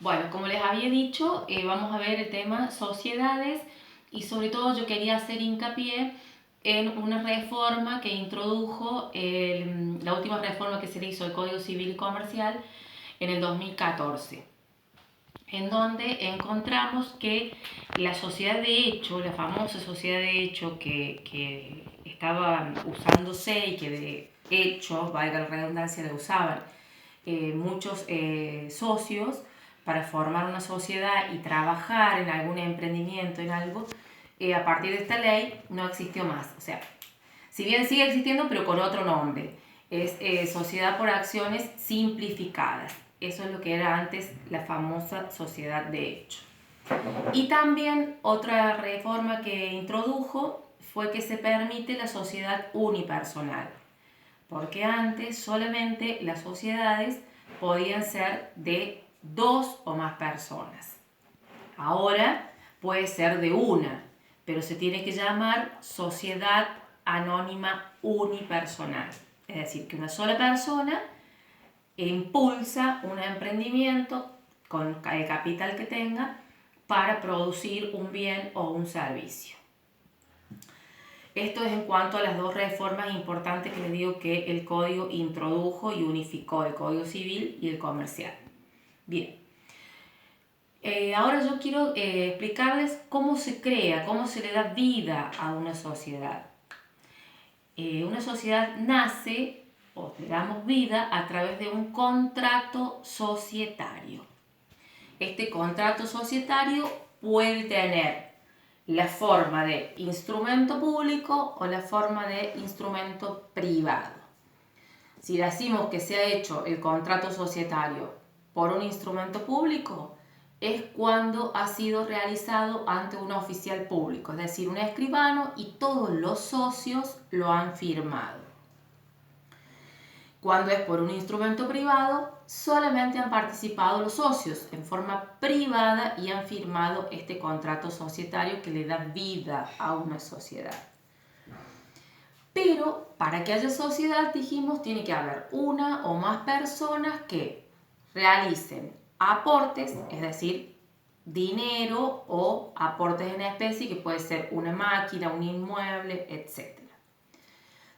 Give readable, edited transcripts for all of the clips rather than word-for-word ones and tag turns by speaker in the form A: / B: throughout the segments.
A: Bueno, como les había dicho, vamos a ver el tema sociedades y sobre todo yo quería hacer hincapié en una reforma que introdujo la última reforma que se le hizo al Código Civil y Comercial en el 2014, en donde encontramos que la sociedad de hecho, la famosa sociedad de hecho que estaba usándose y que de hecho, valga la redundancia, la usaban muchos socios para formar una sociedad y trabajar en algún emprendimiento, en algo, a partir de esta ley no existió más. O sea, si bien sigue existiendo, pero con otro nombre. Es sociedad por acciones simplificadas. Eso es lo que era antes la famosa sociedad de hecho. Y también otra reforma que introdujo fue que se permite la sociedad unipersonal, porque antes solamente las sociedades podían ser de dos o más personas. Ahora puede ser de una, pero se tiene que llamar sociedad anónima unipersonal. Es decir, que una sola persona impulsa un emprendimiento con el capital que tenga para producir un bien o un servicio. Esto es en cuanto a las dos reformas importantes que les digo que el código introdujo y unificó, el código civil y el comercial. Bien, ahora yo quiero explicarles cómo se crea, cómo se le da vida a una sociedad. Una sociedad nace o le damos vida a través de un contrato societario. Este contrato societario puede tener la forma de instrumento público o la forma de instrumento privado. Si decimos que se ha hecho el contrato societario por un instrumento público, es cuando ha sido realizado ante un oficial público, es decir, un escribano, y todos los socios lo han firmado. Cuando es por un instrumento privado, solamente han participado los socios en forma privada y han firmado este contrato societario que le da vida a una sociedad. Pero para que haya sociedad, dijimos, tiene que haber una o más personas que realicen aportes, es decir, dinero o aportes en especie, que puede ser una máquina, un inmueble, etc.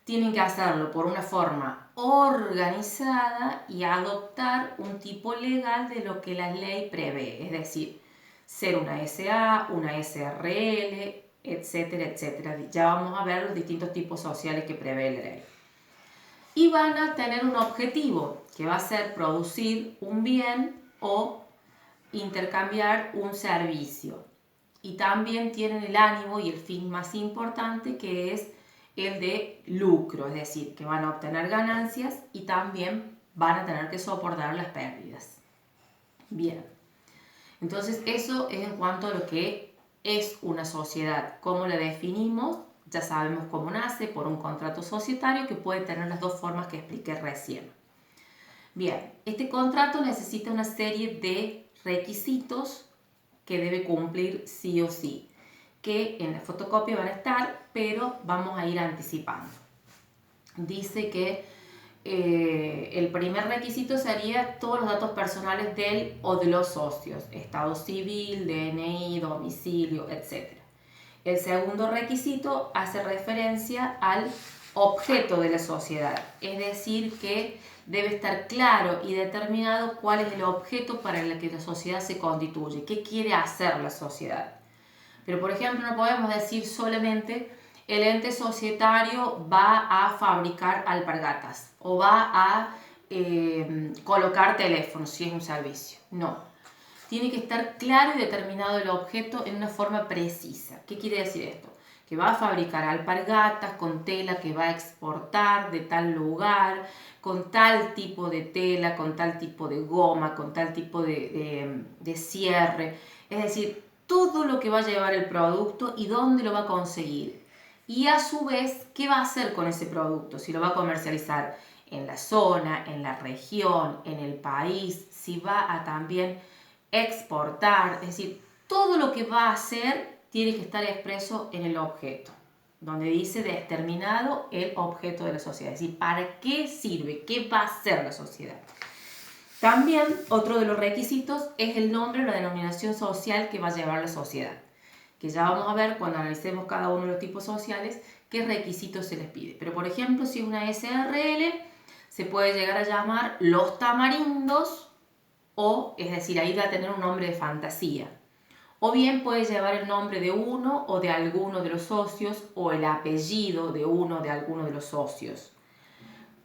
A: Tienen que hacerlo por una forma organizada y adoptar un tipo legal de lo que la ley prevé, es decir, ser una SA, una SRL, etcétera, etcétera. Ya vamos a ver los distintos tipos sociales que prevé la ley. Y van a tener un objetivo, que va a ser producir un bien o intercambiar un servicio. Y también tienen el ánimo y el fin más importante, que es el de lucro, es decir, que van a obtener ganancias y también van a tener que soportar las pérdidas. Bien, entonces eso es en cuanto a lo que es una sociedad. ¿Cómo la definimos? Ya sabemos cómo nace, por un contrato societario que puede tener las dos formas que expliqué recién. Bien, este contrato necesita una serie de requisitos que debe cumplir sí o sí, que en la fotocopia van a estar, pero vamos a ir anticipando. Dice que el primer requisito sería todos los datos personales del o de los socios, estado civil, DNI, domicilio, etc. El segundo requisito hace referencia al objeto de la sociedad, es decir, que debe estar claro y determinado cuál es el objeto para el que la sociedad se constituye, qué quiere hacer la sociedad. Pero, por ejemplo, no podemos decir solamente el ente societario va a fabricar alpargatas o va a colocar teléfonos si es un servicio. No. Tiene que estar claro y determinado el objeto en una forma precisa. ¿Qué quiere decir esto? Que va a fabricar alpargatas con tela que va a exportar de tal lugar, con tal tipo de tela, con tal tipo de goma, con tal tipo de cierre. Es decir, todo lo que va a llevar el producto y dónde lo va a conseguir. Y a su vez, ¿qué va a hacer con ese producto? Si lo va a comercializar en la zona, en la región, en el país, si va a también exportar, es decir, todo lo que va a hacer tiene que estar expreso en el objeto, donde dice determinado el objeto de la sociedad, es decir, ¿para qué sirve? ¿Qué va a hacer la sociedad? También otro de los requisitos es el nombre o la denominación social que va a llevar la sociedad, que ya vamos a ver cuando analicemos cada uno de los tipos sociales qué requisitos se les pide. Pero por ejemplo, si es una SRL, se puede llegar a llamar Los Tamarindos, o es decir, ahí va a tener un nombre de fantasía. O bien puede llevar el nombre de uno o de alguno de los socios o el apellido de uno o de alguno de los socios.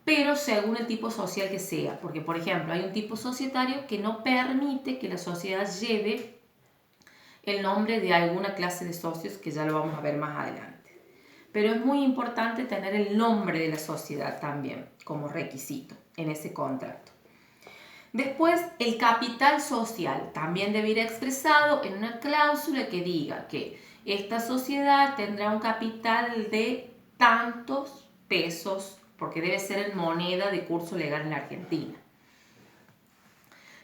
A: Pero según el tipo social que sea, porque por ejemplo hay un tipo societario que no permite que la sociedad lleve el nombre de alguna clase de socios, que ya lo vamos a ver más adelante. Pero es muy importante tener el nombre de la sociedad también como requisito en ese contrato. Después, el capital social también debe ir expresado en una cláusula que diga que esta sociedad tendrá un capital de tantos pesos, porque debe ser en moneda de curso legal en la Argentina.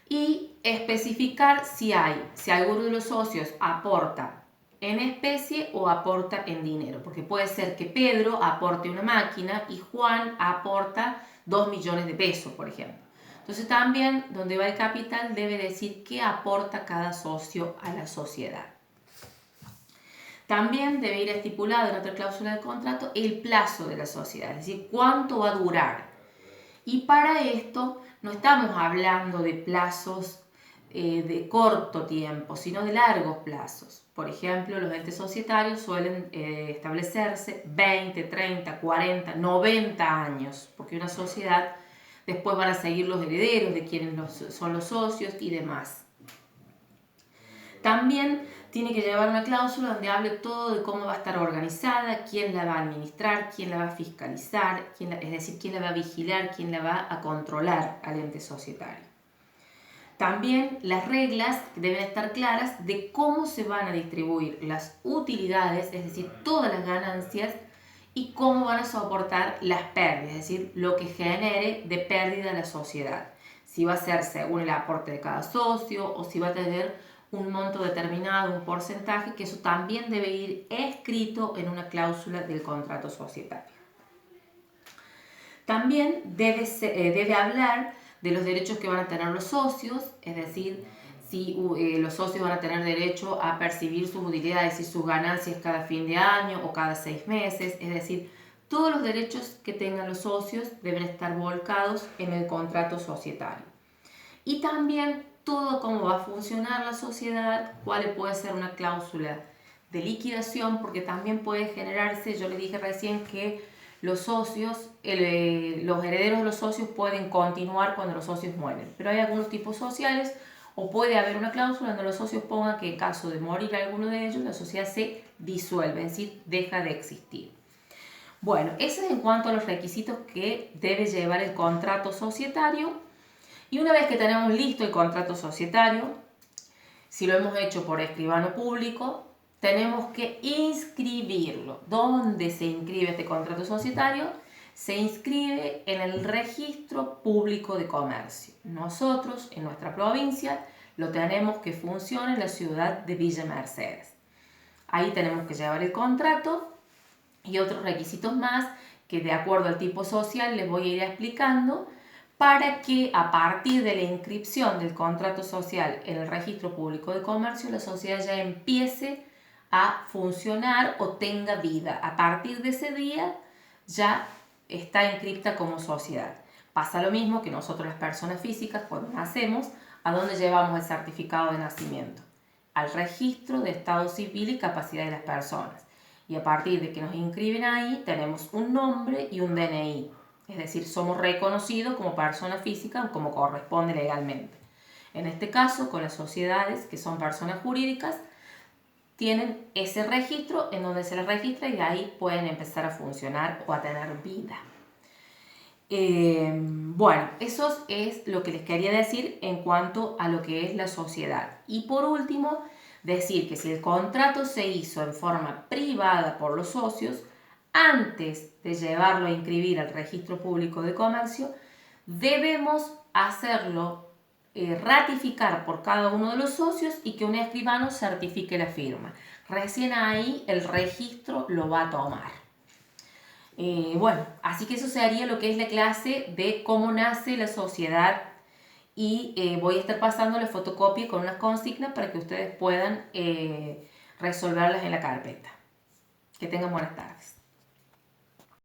A: Y especificar si alguno de los socios aporta en especie o aporta en dinero, porque puede ser que Pedro aporte una máquina y Juan aporta 2 millones de pesos, por ejemplo. Entonces también donde va el capital debe decir qué aporta cada socio a la sociedad. También debe ir estipulado en otra cláusula del contrato el plazo de la sociedad, es decir, cuánto va a durar. Y para esto no estamos hablando de plazos de corto tiempo, sino de largos plazos. Por ejemplo, los entes societarios suelen establecerse 20, 30, 40, 90 años, porque una sociedad después van a seguir los herederos de quienes son los socios y demás. También tiene que llevar una cláusula donde hable todo de cómo va a estar organizada, quién la va a administrar, quién la va a fiscalizar, es decir, quién la va a vigilar, quién la va a controlar al ente societario. También las reglas deben estar claras de cómo se van a distribuir las utilidades, es decir, todas las ganancias, y cómo van a soportar las pérdidas, es decir, lo que genere de pérdida a la sociedad. Si va a ser según el aporte de cada socio o si va a tener un monto determinado, un porcentaje, que eso también debe ir escrito en una cláusula del contrato societario. También debe hablar de los derechos que van a tener los socios, es decir, si los socios van a tener derecho a percibir sus utilidades y sus ganancias cada fin de año o cada 6 meses, es decir, todos los derechos que tengan los socios deben estar volcados en el contrato societario. Y también todo cómo va a funcionar la sociedad, cuál puede ser una cláusula de liquidación, porque también puede generarse, yo le dije recién que los socios, los herederos de los socios pueden continuar cuando los socios mueren, pero hay algunos tipos sociales o puede haber una cláusula donde los socios pongan que en caso de morir alguno de ellos, la sociedad se disuelve, es decir, deja de existir. Bueno, eso es en cuanto a los requisitos que debe llevar el contrato societario. Y una vez que tenemos listo el contrato societario, si lo hemos hecho por escribano público, tenemos que inscribirlo. ¿Dónde se inscribe este contrato societario? Se inscribe en el registro público de comercio. Nosotros, en nuestra provincia, lo tenemos que funcione en la ciudad de Villa Mercedes. Ahí tenemos que llevar el contrato y otros requisitos más que de acuerdo al tipo social les voy a ir explicando, para que a partir de la inscripción del contrato social en el registro público de comercio la sociedad ya empiece a funcionar o tenga vida. A partir de ese día ya está inscripta como sociedad. Pasa lo mismo que nosotros las personas físicas cuando nacemos, ¿a dónde llevamos el certificado de nacimiento? Al registro de estado civil y capacidad de las personas. Y a partir de que nos inscriben ahí tenemos un nombre y un DNI. Es decir, somos reconocidos como persona física como corresponde legalmente. En este caso, con las sociedades que son personas jurídicas, tienen ese registro en donde se les registra y de ahí pueden empezar a funcionar o a tener vida. Bueno, eso es lo que les quería decir en cuanto a lo que es la sociedad. Y por último, decir que si el contrato se hizo en forma privada por los socios, antes de llevarlo a inscribir al registro público de comercio, debemos hacerlo ratificar por cada uno de los socios y que un escribano certifique la firma. Recién ahí el registro lo va a tomar. Bueno, así que eso sería lo que es la clase de cómo nace la sociedad y voy a estar pasándole fotocopia con unas consignas para que ustedes puedan resolverlas en la carpeta. Que tengan buenas tardes.